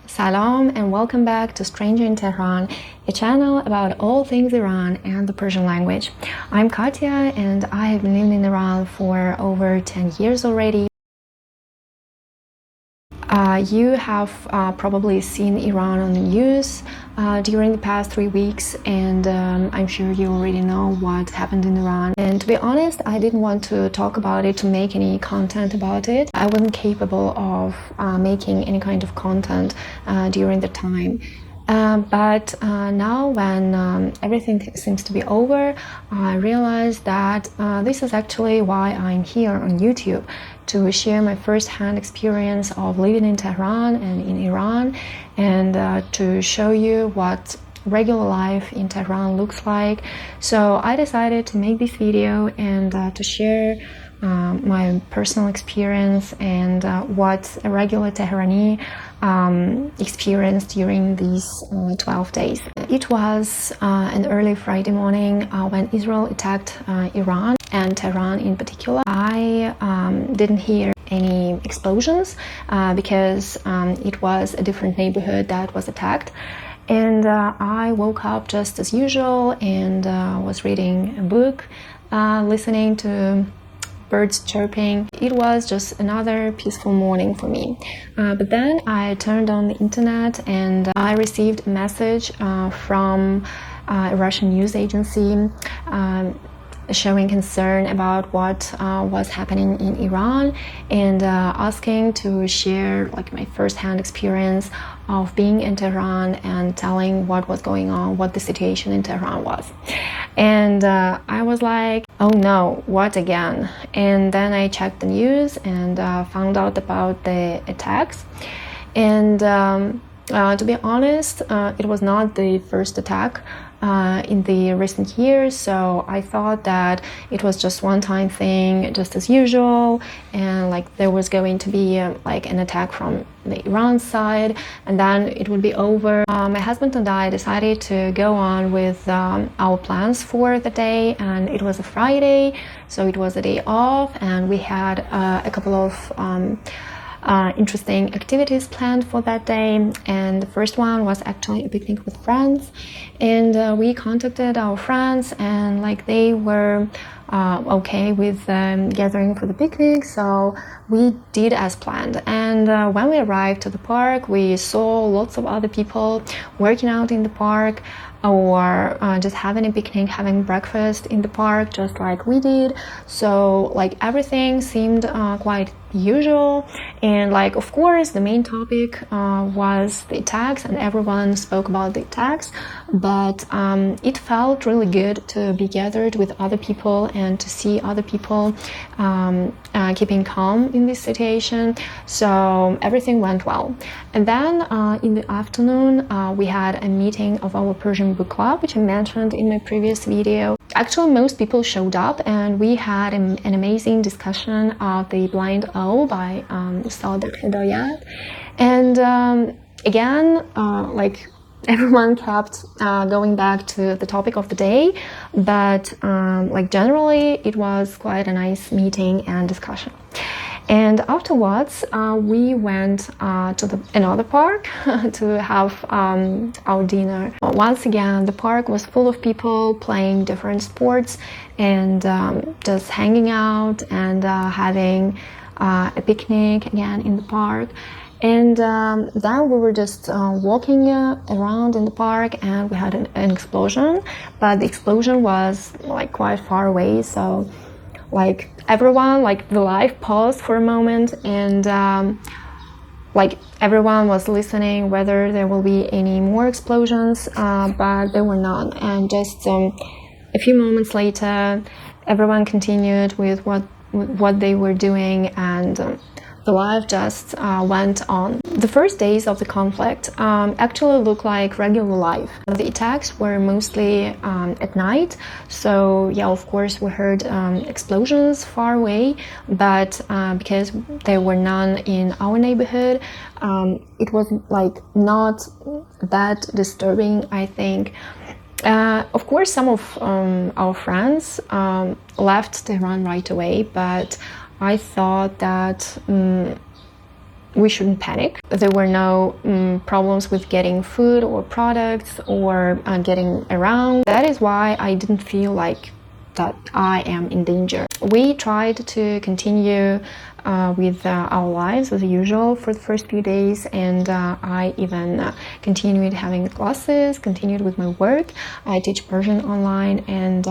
Salam and welcome back to Stranger in Tehran, a channel about all things Iran and the Persian language. I'm Katya and I have been living in Iran for over 10 years already. You have probably seen Iran on the news during the past 3 weeks, and I'm sure you already know what happened in Iran. And to be honest, I didn't want to talk about it, to make any content about it. I wasn't capable of making any kind of content during the time. But now when everything seems to be over, I realized that this is actually why I'm here on YouTube, to share my first-hand experience of living in Tehran and in Iran, and to show you what regular life in Tehran looks like. So I decided to make this video and to share my personal experience and what a regular Tehrani experienced during these 12 days. It was an early Friday morning when Israel attacked Iran and Tehran in particular. I didn't hear any explosions because it was a different neighborhood that was attacked. And I woke up just as usual and was reading a book, listening to birds chirping. It was just another peaceful morning for me. But then I turned on the internet and I received a message from a Russian news agency showing concern about what was happening in Iran and asking to share like my first-hand experience of being in Tehran and telling what was going on, what the situation in Tehran was. And I was like, oh no, what again? And then I checked the news and found out about the attacks. And to be honest, it was not the first attack in the recent years, so I thought that it was just one-time thing, just as usual, and like there was going to be like an attack from the Iran side, and then it would be over. My husband and I decided to go on with our plans for the day, and it was a Friday, so it was a day off, and we had a couple of interesting activities planned for that day. And the first one was actually a picnic with friends, and we contacted our friends and like they were okay with gathering for the picnic, so we did as planned. And when we arrived to the park, we saw lots of other people working out in the park or just having a picnic, having breakfast in the park just like we did. So like everything seemed quite usual, and like of course the main topic was the attacks, and everyone spoke about the attacks, but it felt really good to be gathered with other people and to see other people keeping calm in this situation. So everything went well. And then in the afternoon we had a meeting of our Persian book club, which I mentioned in my previous video. Actually, most people showed up, and we had an amazing discussion of the Blind O by Yazd. And again, like everyone kept going back to the topic of the day, but like generally it was quite a nice meeting and discussion. And afterwards, we went to another park to have our dinner. Once again, the park was full of people playing different sports and just hanging out and having a picnic again in the park. And then we were just walking around in the park, and we had an explosion, but the explosion was like quite far away, so like everyone, like the life paused for a moment, and like everyone was listening whether there will be any more explosions, but there were none. And just a few moments later, everyone continued with what they were doing, and the life just went on. The first days of the conflict actually looked like regular life. The attacks were mostly at night, so yeah, of course we heard explosions far away, but because there were none in our neighborhood, it was like not that disturbing, I think. Of course, some of our friends left Tehran right away, but I thought that we shouldn't panic. There were no problems with getting food or products or getting around. That is why I didn't feel like that I am in danger. We tried to continue with our lives as usual for the first few days, and I even continued having classes, continued with my work. I teach Persian online, and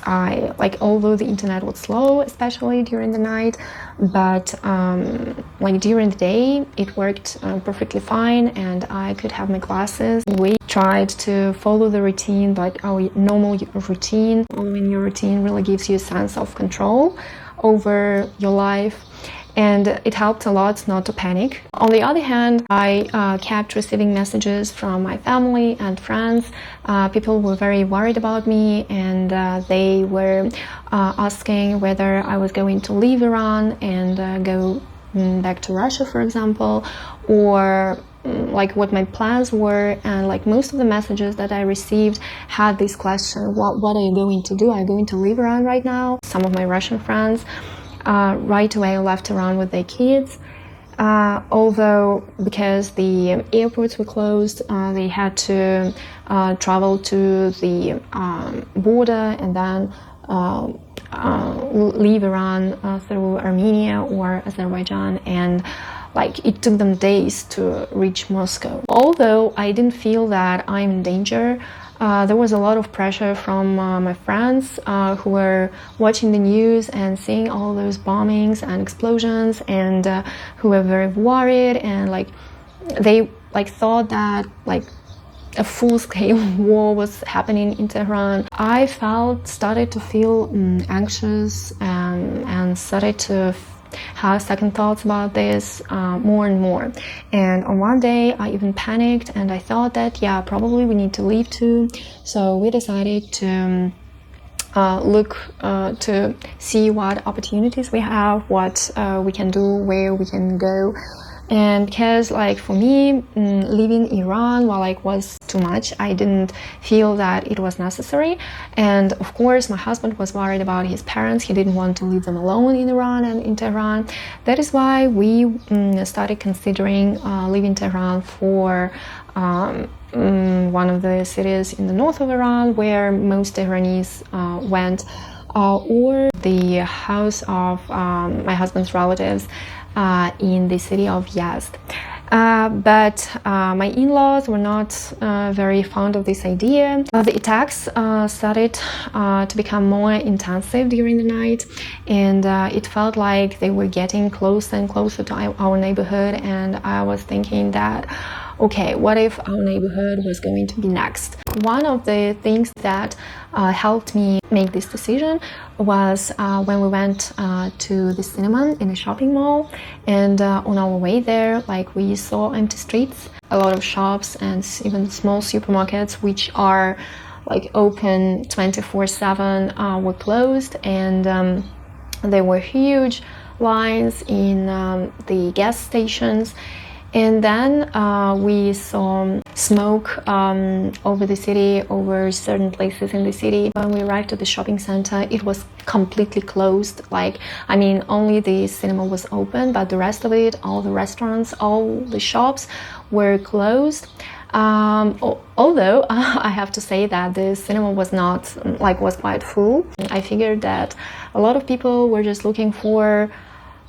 I although the internet was slow, especially during the night, but during the day it worked perfectly fine, and I could have my classes. We tried to follow the routine, like our normal routine. Following your routine really gives you a sense of control over your life, and it helped a lot not to panic. On the other hand, I kept receiving messages from my family and friends. People were very worried about me, and they were asking whether I was going to leave Iran and go back to Russia, for example, or what my plans were. And most of the messages that I received had this question: what are you going to do? Are you going to leave Iran right now? Some of my Russian friends right away left Iran with their kids, although because the airports were closed, they had to travel to the border and then leave Iran through Armenia or Azerbaijan, and it took them days to reach Moscow. Although I didn't feel that I'm in danger, there was a lot of pressure from my friends who were watching the news and seeing all those bombings and explosions, and who were very worried, and they thought that a full-scale war was happening in Tehran. I started to feel anxious and started to have second thoughts about this more and more. And on one day I even panicked, and I thought that probably we need to leave too. So we decided to look to see what opportunities we have, what we can do, where we can go. And because for me, leaving Iran, was too much, I didn't feel that it was necessary. And of course my husband was worried about his parents. He didn't want to leave them alone in Iran and in Tehran. That is why we started considering leaving Tehran for one of the cities in the north of Iran where most Tehranis went, or the house of my husband's relatives in the city of Yazd. But my in-laws were not very fond of this idea. The attacks started to become more intensive during the night, and it felt like they were getting closer and closer to our neighborhood, and I was thinking that, okay, what if our neighborhood was going to be next? One of the things that helped me make this decision was when we went to the cinema in a shopping mall, and on our way there, we saw empty streets. A lot of shops and even small supermarkets, which are open 24/7, were closed, and there were huge lines in the gas stations. And then we saw smoke over the city, over certain places in the city. When we arrived at the shopping center, it was completely closed. Only the cinema was open, but the rest of it, all the restaurants, all the shops were closed. Although I have to say that the cinema was not, was quite full. I figured that a lot of people were just looking for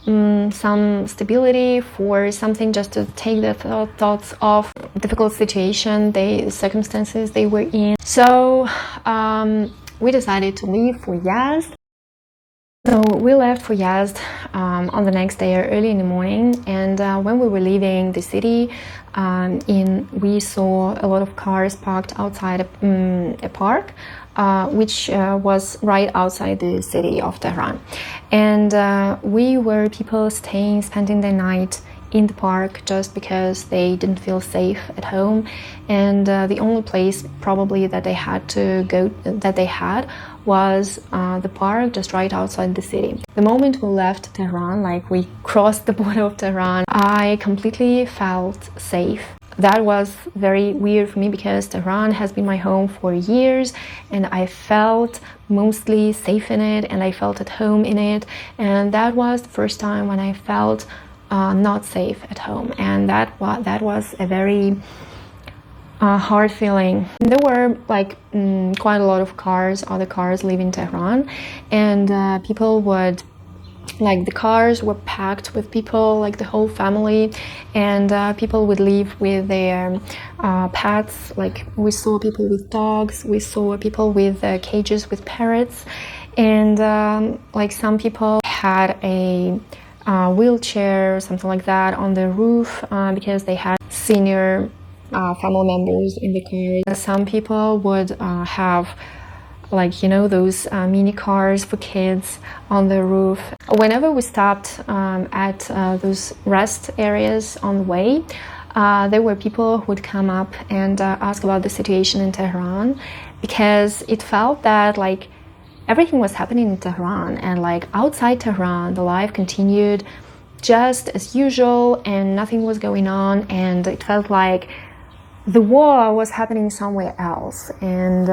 some stability, for something just to take the thoughts off difficult situation, the circumstances they were in. So we decided to leave for Yazd. So we left for Yazd on the next day early in the morning, and when we were leaving the city, we saw a lot of cars parked outside a park, which was right outside the city of Tehran. And we were people spending the night in the park just because they didn't feel safe at home, and the only place probably that they had to go, that they had, was the park just right outside the city. The moment we left Tehran, we crossed the border of Tehran, I completely felt safe. That was very weird for me because Tehran has been my home for years, and I felt mostly safe in it, and I felt at home in it, and that was the first time when I felt not safe at home, and that was a very hard feeling. There were like quite a lot of other cars leaving Tehran, and people would, like, the cars were packed with people, like the whole family, and people would leave with their pets. Like, we saw people with dogs, we saw people with cages with parrots, and like some people had a wheelchair or something like that on the roof because they had senior family members in the car. Some people would have, like, you know, those mini cars for kids on the roof. Whenever we stopped at those rest areas on the way, there were people who would come up and ask about the situation in Tehran, because it felt that, like, everything was happening in Tehran, and like outside Tehran the life continued just as usual and nothing was going on, and it felt like the war was happening somewhere else. And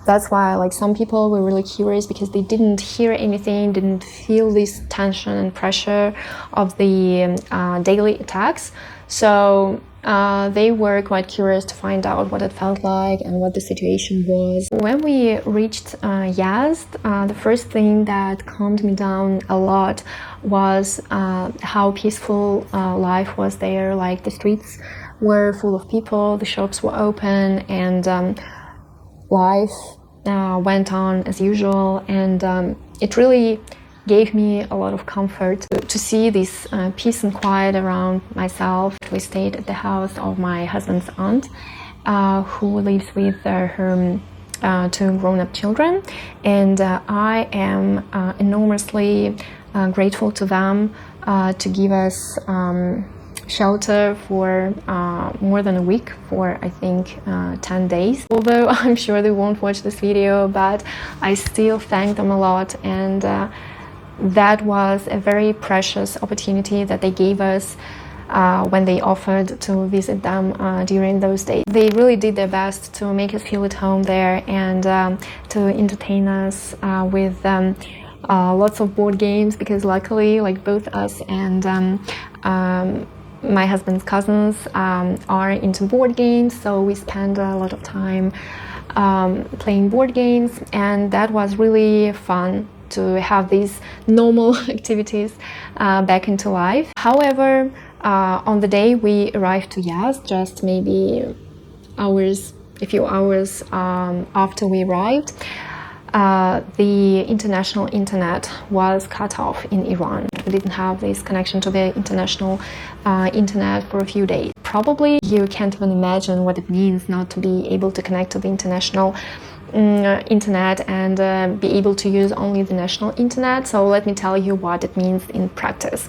that's why, like, some people were really curious because they didn't hear anything, didn't feel this tension and pressure of the daily attacks. So they were quite curious to find out what it felt like and what the situation was. When we reached Yazd, the first thing that calmed me down a lot was how peaceful life was there. Like, the streets were full of people, the shops were open, and life went on as usual, and it really gave me a lot of comfort to see this peace and quiet around myself. We stayed at the house of my husband's aunt, who lives with her two grown-up children, and I am enormously grateful to them to give us shelter for more than a week, for I think 10 days. Although I'm sure they won't watch this video, but I still thank them a lot, and that was a very precious opportunity that they gave us when they offered to visit them during those days. They really did their best to make us feel at home there, and to entertain us with lots of board games, because luckily, like, both us and my husband's cousins are into board games, so we spend a lot of time playing board games, and that was really fun to have these normal activities back into life. However, on the day we arrived to Yazd, just maybe a few hours after we arrived, the international internet was cut off in Iran. We didn't have this connection to the international internet for a few days. Probably you can't even imagine what it means not to be able to connect to the international internet and be able to use only the national internet. So let me tell you what it means in practice.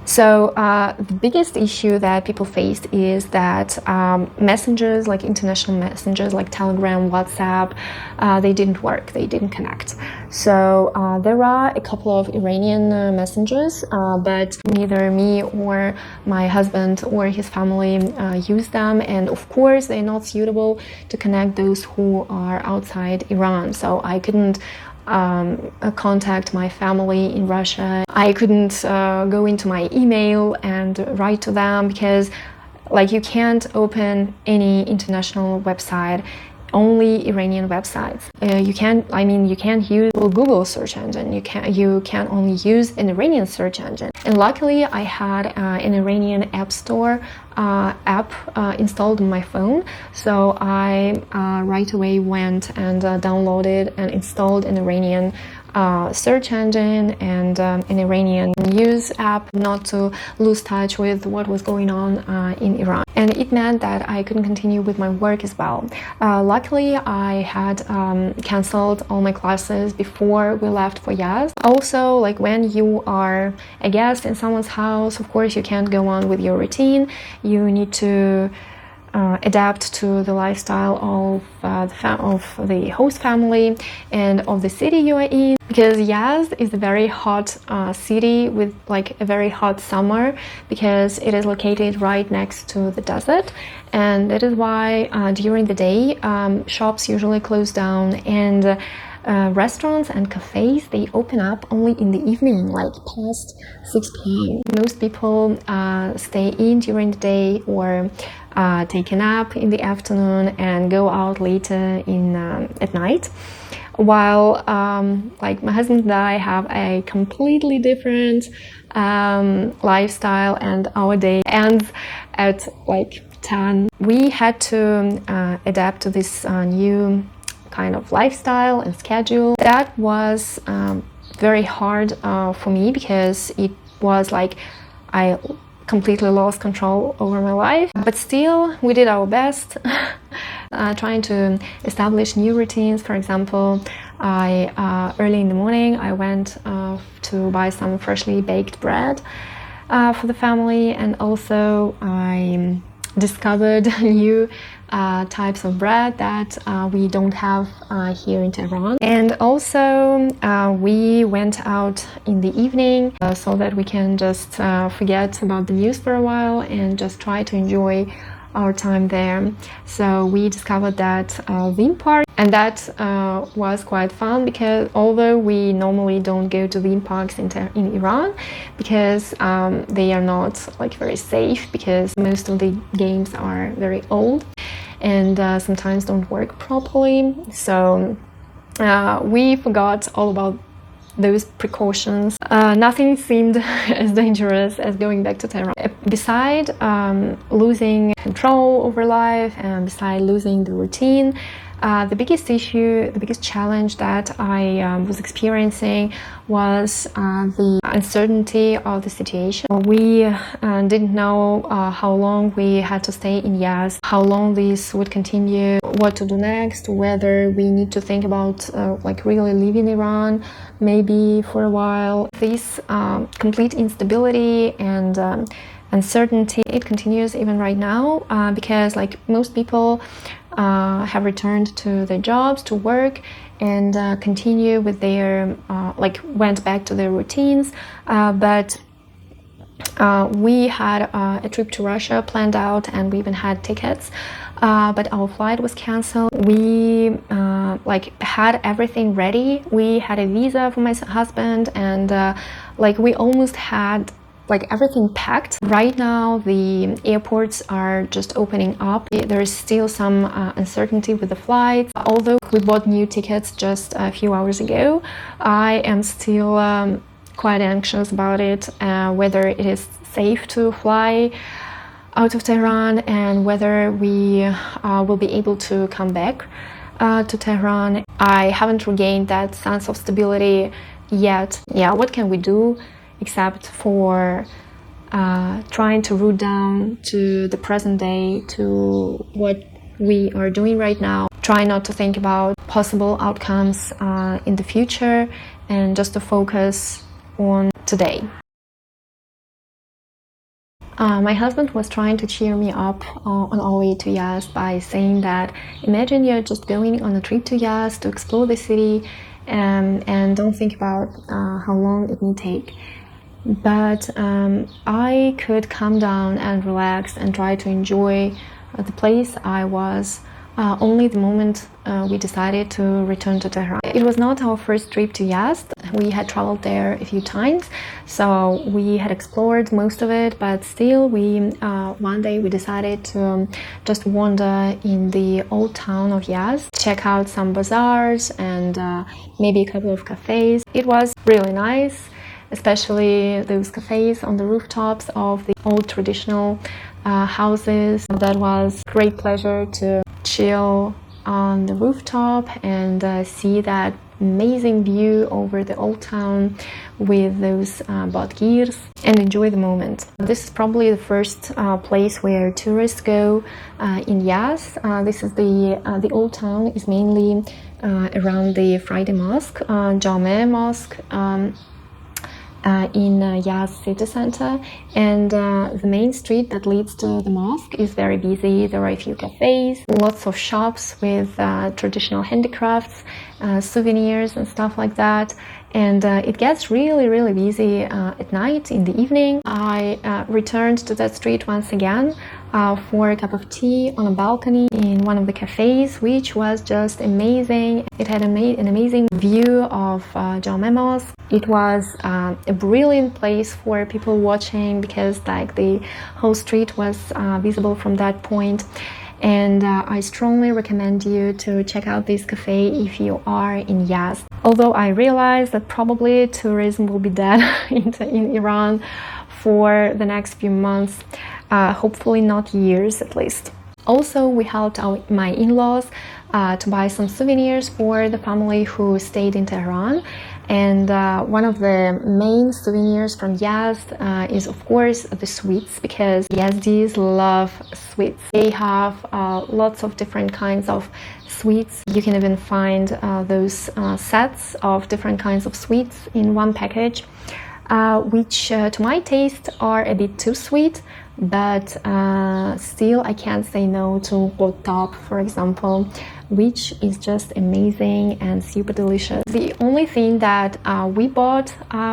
So the biggest issue that people faced is that messengers, like international messengers like Telegram, WhatsApp, they didn't work, they didn't connect. So there are a couple of Iranian messengers, but neither me or my husband or his family use them, and of course they're not suitable to connect those who are outside Iran. So I couldn't contact my family in Russia. I couldn't go into my email and write to them, because, like, you can't open any international website, only Iranian websites. You can't use Google search engine. You can only use an Iranian search engine. And luckily, I had an Iranian app store app installed on my phone, so I right away went and downloaded and installed an Iranian search engine and an Iranian news app, not to lose touch with what was going on in Iran. And it meant that I couldn't continue with my work as well. Luckily, I had cancelled all my classes before we left for Yazd. Also, like, when you are a guest in someone's house, of course you can't go on with your routine. You need to adapt to the lifestyle of the host family and of the city you are in, because Yazd is a very hot city with, like, a very hot summer, because it is located right next to the desert, and that is why during the day shops usually close down, and restaurants and cafes, they open up only in the evening, like past 6 p.m. Most people stay in during the day or take a nap in the afternoon and go out later at night. While like my husband and I have a completely different lifestyle, and our day ends at like 10. We had to adapt to this new kind of lifestyle and schedule. That was very hard for me, because it was like I completely lost control over my life. But still, we did our best, trying to establish new routines. For example, early in the morning, I went to buy some freshly baked bread for the family, and also I discovered new types of bread that we don't have here in Tehran. And also we went out in the evening so that we can just forget about the news for a while and just try to enjoy our time there. So we discovered that theme park, and that was quite fun, because although we normally don't go to theme parks in Iran, because they are not like very safe, because most of the games are very old and sometimes don't work properly. So we forgot all about those precautions. Nothing seemed as dangerous as going back to Tehran. Beside losing control over life, and beside losing the routine, the biggest issue, the biggest challenge that I was experiencing was the uncertainty of the situation. We didn't know how long we had to stay in Yazd, how long this would continue, what to do next, whether we need to think about like really leaving Iran, maybe for a while. This complete instability and uncertainty, it continues even right now, because like most people have returned to their jobs, to work, and continue with their like went back to their routines, but we had a trip to Russia planned out, and we even had tickets, but our flight was canceled. We like had everything ready. We had a visa for my husband, and like we almost had like everything packed. Right now the airports are just opening up. There is still some uncertainty with the flights. Although we bought new tickets just a few hours ago, I am still quite anxious about it, whether it is safe to fly out of Tehran, and whether we will be able to come back to Tehran. I haven't regained that sense of stability yet. Yeah, what can we do except for trying to root down to the present day, to what we are doing right now. Try not to think about possible outcomes in the future, and just to focus on today. My husband was trying to cheer me up on our way to Yazd by saying that imagine you're just going on a trip to Yazd to explore the city, and don't think about how long it will take. But I could calm down and relax and try to enjoy the place I was only the moment we decided to return to Tehran. It was not our first trip to Yazd. We had traveled there a few times, so we had explored most of it, but still one day we decided to just wander in the old town of Yazd, check out some bazaars and maybe a couple of cafes. It was really nice, especially those cafes on the rooftops of the old traditional houses. That was great pleasure to chill on the rooftop and see that amazing view over the old town with those badgirs, and enjoy the moment. This is probably the first place where tourists go in Yazd. This is the old town is mainly around the Friday Mosque, Jame Mosque, in Yazd city center, and the main street that leads to the mosque is very busy. There are a few cafes, lots of shops with traditional handicrafts, souvenirs and stuff like that, and it gets really busy at night, in the evening. I returned to that street once again for a cup of tea on a balcony in one of the cafes, which was just amazing. It had an amazing view of Memos. It was a brilliant place for people watching because like the whole street was visible from that point. And I strongly recommend you to check out this cafe if you are in Yazd. Although I realize that probably tourism will be dead in Iran for the next few months, hopefully not years at least. Also, we helped my in-laws to buy some souvenirs for the family who stayed in Tehran. And one of the main souvenirs from Yazd is, of course, the sweets, because Yazdis love sweets. They have lots of different kinds of sweets. You can even find those sets of different kinds of sweets in one package, which to my taste are a bit too sweet, but still I can't say no to Gottab, for example, which is just amazing and super delicious. The only thing that we bought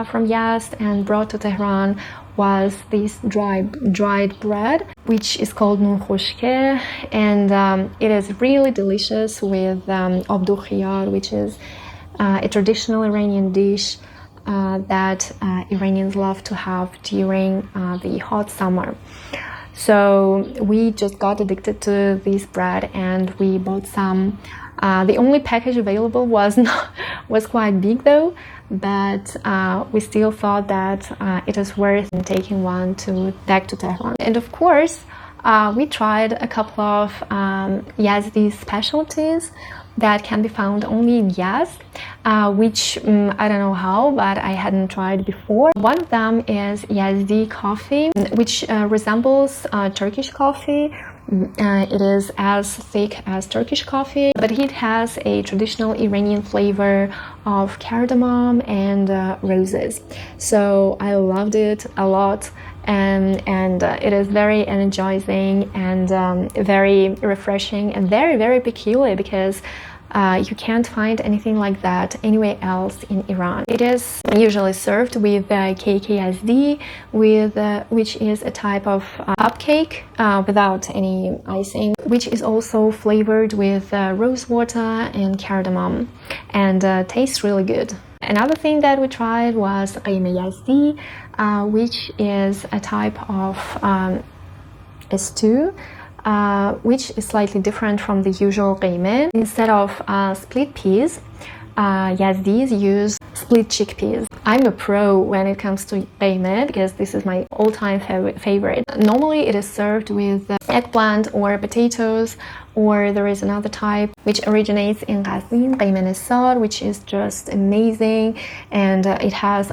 from Yazd and brought to Tehran was this dried bread, which is called nun khoshke, and it is really delicious with abdu khiyar, which is a traditional Iranian dish that Iranians love to have during the hot summer. So we just got addicted to this bread and we bought some. The only package available was quite big though, but we still thought that it was worth taking one back to Tehran. And of course, we tried a couple of Yazdi specialties that can be found only in Yazd, which I don't know how, but I hadn't tried before. One of them is Yazdi coffee, which resembles Turkish coffee. It is as thick as Turkish coffee, but it has a traditional Iranian flavor of cardamom and roses. So I loved it a lot, and it is very energizing and very refreshing and very, very peculiar, because you can't find anything like that anywhere else in Iran. It is usually served with KKSD, which is a type of cupcake without any icing, which is also flavored with rose water and cardamom, and tastes really good. Another thing that we tried was qeymeh yazdi, which is a type of a stew, which is slightly different from the usual qeymeh. Instead of split peas, Yazdis use split chickpeas. I'm a pro when it comes to qeymeh because this is my all-time favorite. Normally it is served with eggplant or potatoes, or there is another type which originates in Qazvin, qeymeh nesar, which is just amazing, and it has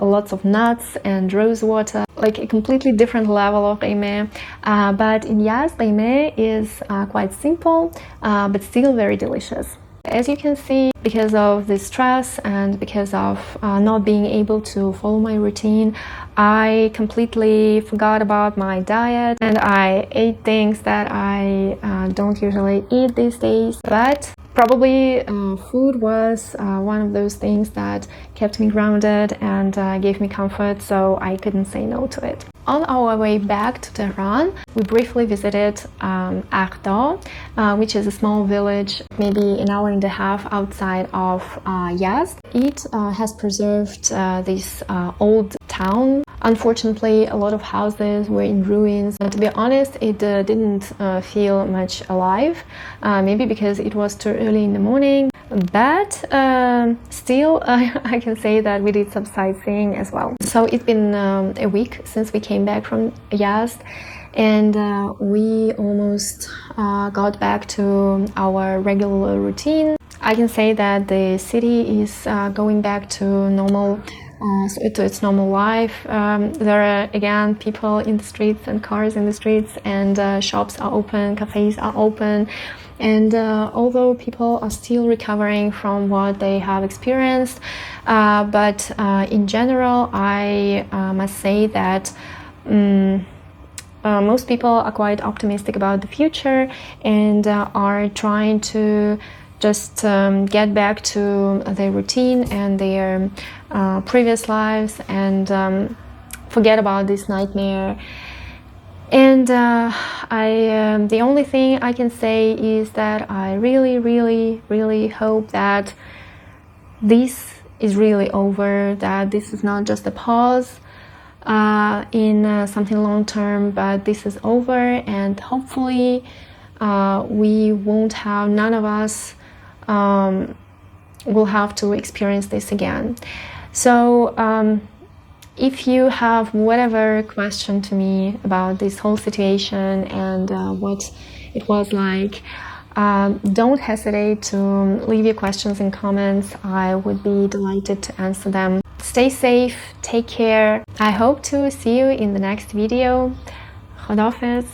lots of nuts and rose water, like a completely different level of qeymeh. But in Yazd, qeymeh is quite simple, but still very delicious. As you can see, because of the stress and because of not being able to follow my routine, I completely forgot about my diet and I ate things that I don't usually eat these days. But probably food was one of those things that kept me grounded and gave me comfort, so I couldn't say no to it. On our way back to Tehran, we briefly visited Aghda, which is a small village, maybe an hour and a half outside of Yazd. It has preserved this old town. Unfortunately, a lot of houses were in ruins. To be honest, it didn't feel much alive, maybe because it was too early in the morning. But still, I can say that we did some sightseeing as well. So it's been a week since we came back from Yazd, and we almost got back to our regular routine. I can say that the city is going back to normal, to its normal life. There are again people in the streets and cars in the streets, and shops are open, cafes are open. And although people are still recovering from what they have experienced, but in general, I must say that most people are quite optimistic about the future and are trying to just get back to their routine and their previous lives and forget about this nightmare And the only thing I can say is that I really hope that this is really over, that this is not just a pause in something long term, but this is over, and hopefully we won't have, none of us will have to experience this again. So if you have whatever question to me about this whole situation and what it was like, don't hesitate to leave your questions in comments. I would be delighted to answer them. Stay safe, take care. I hope to see you in the next video. Khodafez.